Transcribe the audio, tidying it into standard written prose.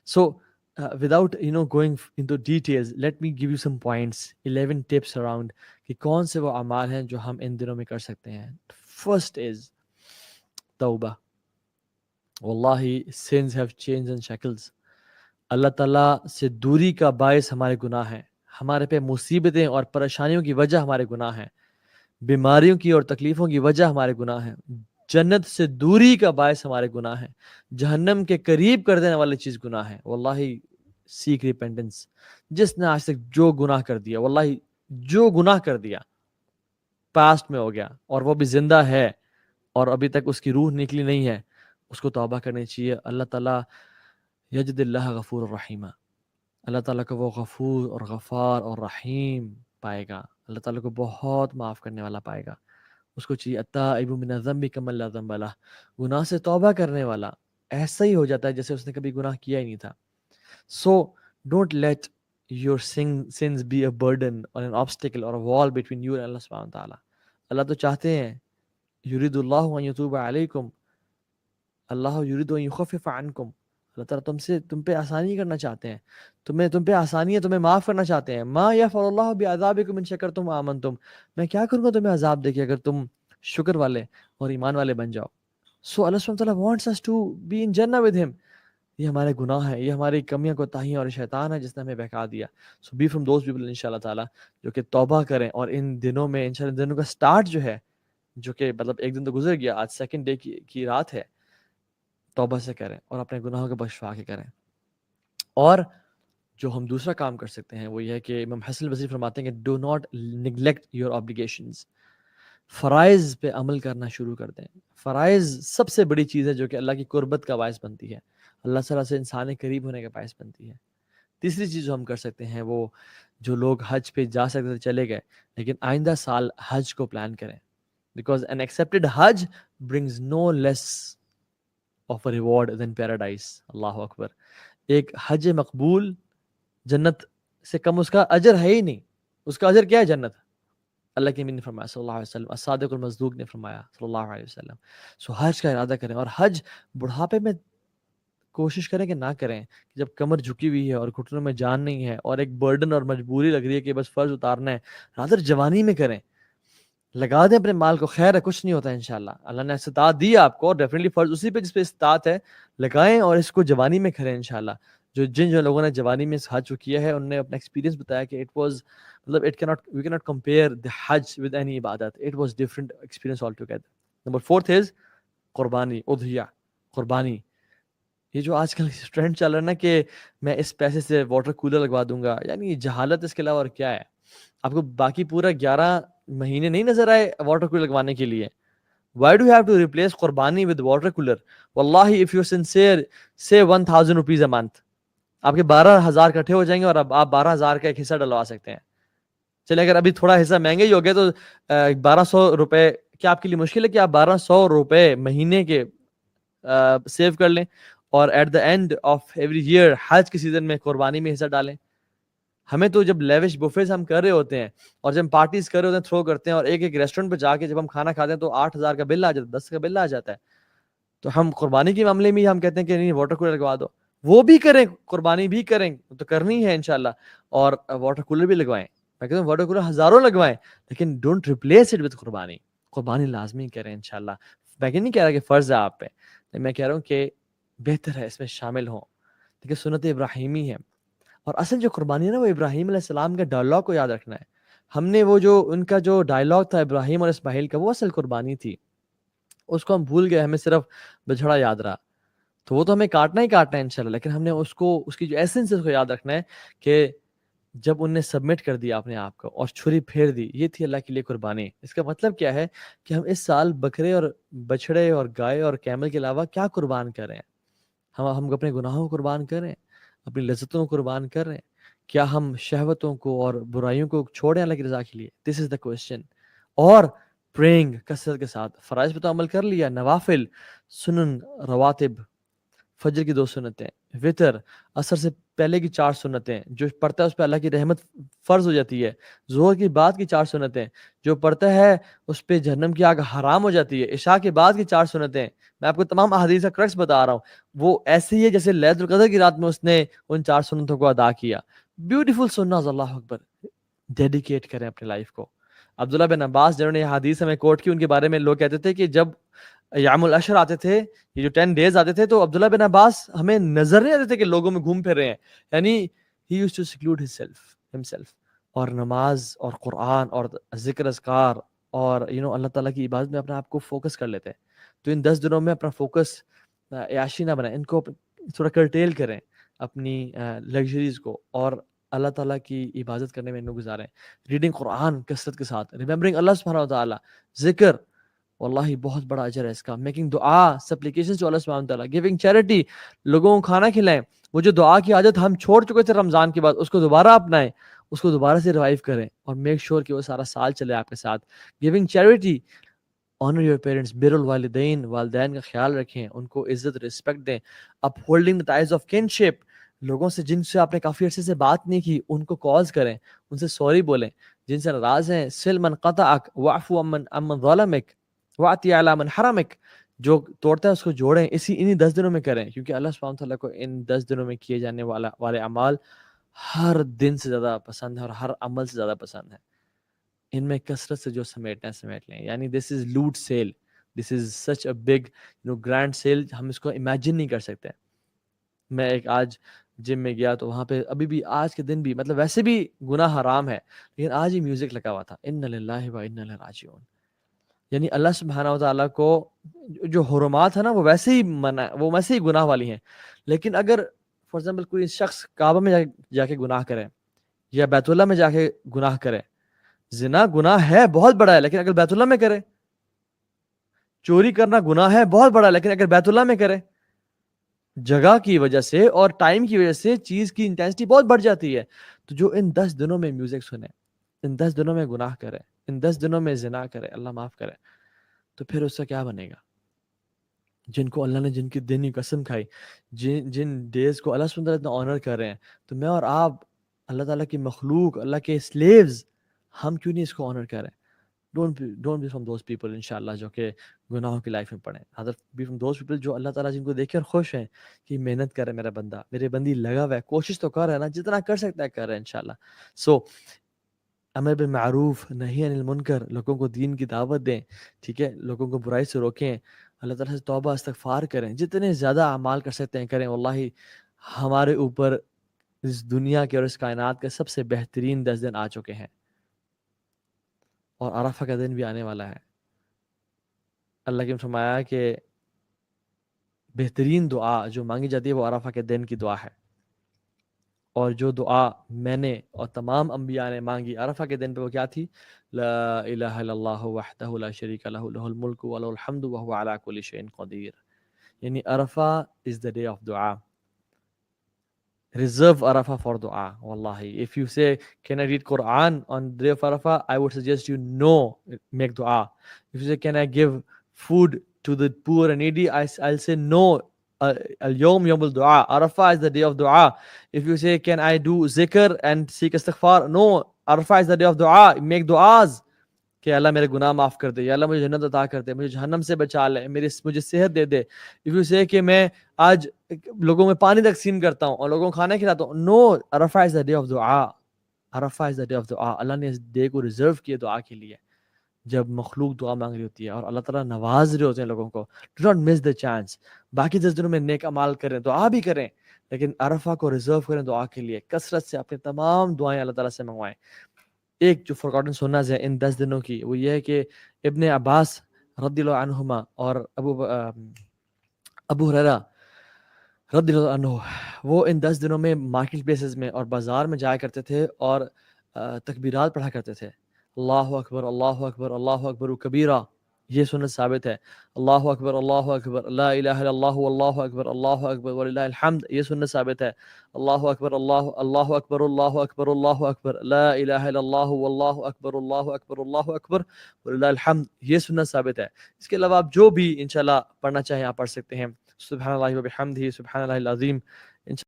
So without going into details, let me give you some points, 11 tips around کہ کون سے وہ اعمال ہیں جو ہم ان دنوں میں کر سکتے ہیں. First is توبہ. واللہ sins have changed and shackles. اللہ تعالیٰ سے دوری کا باعث ہمارے گناہ ہیں. ہمارے پہ مصیبتیں اور پریشانیوں کی وجہ ہمارے گناہ ہیں. بیماریوں کی اور تکلیفوں کی وجہ ہمارے گناہ ہیں. جنت سے دوری کا باعث ہمارے گناہ ہیں. جہنم کے قریب کر دینے والی چیز گناہ ہے. واللہ سیک ریپینٹنس. جس نے آج تک جو گناہ کر دیا، واللہ جو گناہ کر دیا پاسٹ میں ہو گیا اور وہ بھی زندہ ہے اور ابھی تک اس کی روح نکلی نہیں ہے، اس کو توبہ کرنی چاہیے. اللہ تعالیٰ یجد اللہ غفور الرحیم. اللہ تعالیٰ کو وہ غفور اور غفار اور رحیم پائے گا. اللہ تعالیٰ کو بہت معاف کرنے والا پائے گا. اس کو چاہیے التائب من الذنب کمن لا ذنب لہ. گناہ سے توبہ کرنے والا ایسا ہی ہو جاتا ہے جیسے اس نے کبھی گناہ کیا ہی نہیں تھا. So don't let your sins be a burden or an obstacle or a wall between you and Allah subhanahu wa ta'ala. اللہ تو چاہتے ہیں یرید اللہ ان یتوب علیکم، اللہ یرید ان یخفف عنکم. اللہ تعالیٰ تم پہ آسانی کرنا چاہتے ہیں، تم پہ آسانی ہے، تمہیں معاف کرنا چاہتے ہیں. ما یفعل اللہ بعذابکم ان شکرتم وآمنتم. میں کیا کروں گا تمہیں عذاب دے کے اگر تم شکر والے اور ایمان والے بن جاؤ. So Allah subhanahu wa ta'ala wants us to be in Jannah with him. یہ ہمارے گناہ ہیں، یہ ہماری کمیاں کوتاہیاں اور شیطان ہے جس نے ہمیں بہکا دیا. سو بی فرام دوز پیپل انشاءاللہ تعالیٰ جو کہ توبہ کریں. اور ان دنوں میں انشاءاللہ دنوں کا سٹارٹ جو ہے، جو کہ مطلب ایک دن تو گزر گیا، آج سیکنڈ ڈے کی رات ہے، توبہ سے کریں اور اپنے گناہوں کو بخشوا کے کریں. اور جو ہم دوسرا کام کر سکتے ہیں وہ یہ ہے کہ امام حسن البصری فرماتے ہیں کہ do not neglect your obligations. فرائض پہ عمل کرنا شروع کر دیں. فرائض سب سے بڑی چیز ہے جو کہ اللہ کی قربت کا باعث بنتی ہے، اللہ تعالیٰ سے انسان قریب ہونے کا باعث بنتی ہے. تیسری چیز جو ہم کر سکتے ہیں، وہ جو لوگ حج پہ جا سکتے تھے چلے گئے، لیکن آئندہ سال حج کو پلان کریں. بیکاز این ایکسیپٹڈ حج brings no less of a reward than paradise. اللہ اکبر. ایک حج مقبول جنت سے کم اس کا اجر ہے ہی نہیں. اس کا اجر کیا ہے؟ جنت. اللہ کے نبی نے فرمایا صلی اللہ علیہ وسلم، الصادق المصدوق نے فرمایا صلی اللہ علیہ وسلم. سو حج کا ارادہ کریں. اور حج بڑھاپے میں کوشش کریں کہ نہ کریں، کہ جب کمر جھکی ہوئی ہے اور گھٹنوں میں جان نہیں ہے اور ایک برڈن اور مجبوری لگ رہی ہے کہ بس فرض اتارنا ہے. رادر جوانی میں کریں، لگا دیں اپنے مال کو. خیر ہے، کچھ نہیں ہوتا انشاءاللہ. اللہ نے استطاعت دی آپ کو، اور ڈیفینیٹلی فرض اسی پہ جس پہ استطاعت ہے لگائیں، اور اس کو جوانی میں کریں انشاءاللہ. جن لوگوں نے جوانی میں حج کو کیا ہے، انہوں نے اپنا ایکسپیرینس بتایا کہ اٹ واز مطلب we can not compare the حج ود اینی عبادت. It was different experience all together. Number fourth is قربانی، اضحیہ، قربانی. یہ جو آج کل ٹرینڈ چل رہا ہے نا کہ میں اس پیسے سے واٹر کولر لگوا دوں گا، یعنی جہالت اس کے علاوہ اور کیا ہے. آپ کو باقی پورا 11 مہینے نہیں نظر آئے واٹر کولر لگوانے کے لیے؟ Why do you have to replace قربانی with water cooler? واللہ if you're sincere, say 1000 rupees a month. آپ کے 12,000 اکٹھے ہو جائیں گے اور اب آپ 12,000 کا ایک حصہ ڈلوا سکتے ہیں. چلے اگر ابھی تھوڑا حصہ مہنگے ہی ہو گئے تو 1200 روپے کیا آپ کے لیے مشکل ہے کہ آپ 1200 روپے مہینے کے سیو کر لیں اور at the end of every year حج کے سیزن میں قربانی میں حصہ ڈالیں؟ ہمیں تو جب لیوش بفیز ہم کر رہے ہوتے ہیں اور جب ہم پارٹیز کر رہے ہوتے ہیں، تھرو کرتے ہیں، اور ایک ریسٹورینٹ پہ جا کے جب ہم کھانا کھاتے ہیں تو 8,000 کا بل آ جاتا ہے، 10 کا بل آ جاتا ہے. تو ہم قربانی کے معاملے میں ہم کہتے ہیں کہ نہیں واٹر کولر لگوا دو. وہ بھی کریں، قربانی بھی کریں تو کرنی ہے انشاءاللہ، اور واٹر کولر بھی لگوائیں. میں کہتا ہوں واٹر کولر ہزاروں لگوائیں، لیکن ڈونٹ ریپلیس اٹ وتھ قربانی. قربانی لازمی کریں انشاءاللہ. میں نہیں کہہ رہا کہ فرض ہے آپ پہ، میں کہہ رہا ہوں کہ بہتر ہے اس میں شامل ہوں. دیکھیے سنت ابراہیمی ہے، اور اصل جو قربانی ہے نا وہ ابراہیم علیہ السلام کے ڈائلاگ کو یاد رکھنا ہے. ہم نے وہ جو ان کا جو ڈائلاگ تھا ابراہیم اور اسماعیل کا، وہ اصل قربانی تھی. اس کو ہم بھول گئے، ہمیں صرف بچھڑا یاد رہا. تو وہ تو ہمیں کاٹنا ہی کاٹنا ہے انشاءاللہ، لیکن ہم نے اس کی جو ایسنس ہے اس کو یاد رکھنا ہے کہ جب ان نے سبمٹ کر دیا اپنے آپ کو اور چھری پھیر دی، یہ تھی اللہ کے لیے قربانی. اس کا مطلب کیا ہے کہ ہم اس سال بکرے اور بچھڑے اور گائے اور کیمل کے علاوہ کیا قربان کر رہے ہیں؟ ہم اپنے گناہوں کو قربان کر رہے ہیں، اپنی لذتوں کو قربان کر رہے ہیں؟ کیا ہم شہوتوں کو اور برائیوں کو چھوڑیں اللہ کی رضا کے لیے؟ دس از دا کوسچن. اور پریئنگ کثرت کے ساتھ. فرائض پہ تو عمل کر لیا، نوافل، سنن، رواتب، فجر کی 2 سنتیں، وطر اثر سے پہلے کی 4 سنتیں جو پڑھتا ہے اس پہ اللہ کی رحمت فرض ہو جاتی ہے. ظہر کی بعد کی 4 سنتیں جو پڑھتا ہے اس پہ جہنم کی آگ حرام ہو جاتی ہے. عشاء کے بعد کی 4 سنتیں میں آپ کو تمام احادیث کا کرکس بتا رہا ہوں, وہ ایسے ہی ہے جیسے لیلۃ القدر کی رات میں اس نے ان 4 سنتوں کو ادا کیا. بیوٹیفل سنت, اللہ اکبر. ڈیڈیکیٹ کریں اپنی لائف کو. عبداللہ بن عباس جنہوں نے یہ حدیث ہمیں کوٹ کی, ان کے بارے میں لوگ کہتے تھے کہ جب یام العشر آتے تھے, یہ جو 10 ڈیز آتے تھے, تو عبداللہ بن عباس ہمیں نظر نہیں آتے تھے کہ لوگوں میں گھوم پھر رہے ہیں, یعنی he used to seclude himself. اور نماز اور قرآن اور ذکر اذکار اور اللہ تعالیٰ کی عبادت میں اپنے آپ کو فوکس کر لیتے ہیں. تو ان 10 دنوں میں اپنا فوکس عیاشی نہ بنائیں, ان کو تھوڑا کرٹیل کریں اپنی لگژریز کو, اور اللہ تعالیٰ کی عبادت کرنے میں انہوں گزاریں. ریڈنگ قرآن کثرت کے ساتھ, ریممبرنگ اللہ سبحانہ وتعالیٰ, ذکر, واللہ بہت بڑا اجر ہے اس کا. میکنگ دعا, سپلیکیشنز ٹو اللہ سبحانہ وتعالیٰ, گیونگ چیریٹی, لوگوں کو کھانا کھلائیں. وہ جو دعا کی عادت ہم چھوڑ چکے تھے رمضان کے بعد, اس کو دوبارہ اپنائیں, اس کو دوبارہ سے ریوائیو کریں, اور میک شور کہ وہ سارا سال چلے آپ کے ساتھ. Giving charity, owner your parents, بر الوالدین, والدین کا خیال رکھیں, ان کو عزت رسپیکٹ دیں. Upholding the ties of kinship, لوگوں سے جن سے آپ نے کافی عرصے سے بات نہیں کی ان کو کالز کریں, ان سے سوری بولیں. جن سے ناراض ہیں, سل من قطعک واعفو عمن ظلمک واعطی علی من حرمک, جو توڑتا ہے اس کو جوڑیں. انہی 10 دنوں میں کریں, کیونکہ اللہ سبحانہ تعالیٰ کو ان 10 دنوں میں کیے جانے والے اعمال ہر دن سے زیادہ پسند ہے اور ہر عمل سے زیادہ پسند ہے. ان میں کثرت سے جو سمیٹنا ہے سمیٹ لیں. یعنی this is loot sale, this is such a big grand sale, ہم اس کو امیجن نہیں کر سکتے. میں ایک آج جم میں گیا تو وہاں پہ ابھی بھی آج کے دن بھی, مطلب ویسے بھی گناہ حرام ہے, لیکن آج ہی میوزک لگا ہوا تھا, ان للہ و انا الیہ راجعون. یعنی اللہ سبحانہ وتعالیٰ کو جو حرمات ہے نا وہ ویسے ہی منع, وہ ویسے ہی گناہ والی ہیں. لیکن اگر فار ایگزامپل کوئی شخص کعبہ میں جا کے گناہ کرے, یا بیت اللہ میں جا کے گناہ کرے, زنا گناہ ہے بہت بڑا ہے, لیکن اگر بیت اللہ میں کرے, چوری کرنا گناہ ہے بہت بڑا, لیکن اگر بیت اللہ میں کرے, جگہ کی وجہ سے اور ٹائم کی وجہ سے چیز کی انٹینسٹی بہت بڑھ جاتی ہے. تو جو ان 10 دنوں میں میوزک سنے, ان 10 دنوں میں گناہ کرے, ان 10 دنوں میں زنا کرے, اللہ معاف کرے, تو پھر اس سے کیا بنے گا؟ جن کو اللہ نے جن کی دن کی قسم کھائی, جن ڈیز کو اللہ سبحانہ اتنا آنر کر رہے ہیں, تو میں اور آپ اللہ تعالیٰ کی مخلوق, اللہ کے سلیوز, ہم کیوں نہیں اس کو آنر کریں؟ Don't be from those people انشاءاللہ جو کہ گناہوں کی لائف میں پڑیں. حضرت بی فرام دوز پیپل جو اللہ تعالیٰ جن کو دیکھ کر خوش ہیں کہ محنت کرے میرا بندہ, میرے بندی لگا ہوا ہے, کوشش تو کر رہا ہے نا, جتنا کر سکتا ہے کر رہا ہے انشاءاللہ. سو امر بالمعروف نہی عن المنکر, لوگوں کو دین کی دعوت دیں, ٹھیک ہے, لوگوں کو برائی سے روکیں, اللہ تعالیٰ سے توبہ استغفار کریں, جتنے زیادہ اعمال کر سکتے ہیں کریں. واللہ ہمارے اوپر اس دنیا کے اور اس کائنات کے سب سے بہترین 10 دن آ چکے ہیں, اور عرفہ کا دن بھی آنے والا ہے. اللہ کی فرمایا کہ بہترین دعا جو مانگی جاتی ہے وہ عرفہ کے دن کی دعا ہے, اور جو دعا میں نے اور تمام انبیاء نے مانگی عرفہ کے دن پہ وہ کیا تھی؟ لا الہ الا اللہ وحدہ لا شریک لہ لہ الملک ولہ الحمد وہو علی کل شیء قدیر. یعنی عرفہ is the day of dua. Reserve Arafah for dua. Wallahi, if you say, can I read Quran on the day of Arafah, I would suggest you no, make dua. If you say, can I give food to the poor and needy, I'll say no. Al-yawm yawmul dua. Arafah is the day of dua. If you say, can I do zikr and seek istighfar, no. Arafah is the day of dua. Make duas. کہ اللہ میرے گناہ معاف کر دے, یا اللہ مجھے جنت عطا کر دے, مجھے جہنم سے بچا لے, مجھے صحت دے دے. If you say کہ میں آج لوگوں میں پانی تقسیم کرتا ہوں اور لوگوں کو کھانا کھلاتا ہوں, no. Arfa is the day of dua. Arfa is the day of dua. اللہ نے اس ڈے کو ریزرو کیا دعا کے لیے, جب مخلوق دعا مانگ رہی ہوتی ہے اور اللہ تعالیٰ نواز رہے ہوتے ہیں لوگوں کو. Do not miss the chance. باقی 10 دنوں میں نیک اعمال کریں, دعا بھی کریں, لیکن عرفہ کو ریزرو کریں دعا کے لیے. کثرت سے اپنے تمام دعائیں اللہ تعالیٰ سے منگوائیں. ایک جو فارگاٹن سنز ہے ان 10 دنوں کی, وہ یہ ہے کہ ابن عباس رضی اللہ عنہما اور ابو ہریرہ رضی اللہ عنہ, وہ ان 10 دنوں میں مارکیٹ پلیسز میں اور بازار میں جایا کرتے تھے اور تکبیرات پڑھا کرتے تھے. اللہ اکبر اللہ اکبر اللہ اکبر کبیرہ, یہ سنت ثابت ہے. اللہ اکبر لا الہ الا اللہ واللہ اکبر وللہ الحمد, یہ سنت ثابت ہے. اللہ اکبر اللہ اکبر اللہ اکبر لا الہ الا اللہ واللہ اکبر وللہ الحمد, یہ سنت ثابت ہے. اس کے علاوہ آپ جو بھی انشاءاللہ پڑھنا چاہیں آپ پڑھ سکتے ہیں. سبحان اللہ وبحمدہ سبحان اللہ العظیم,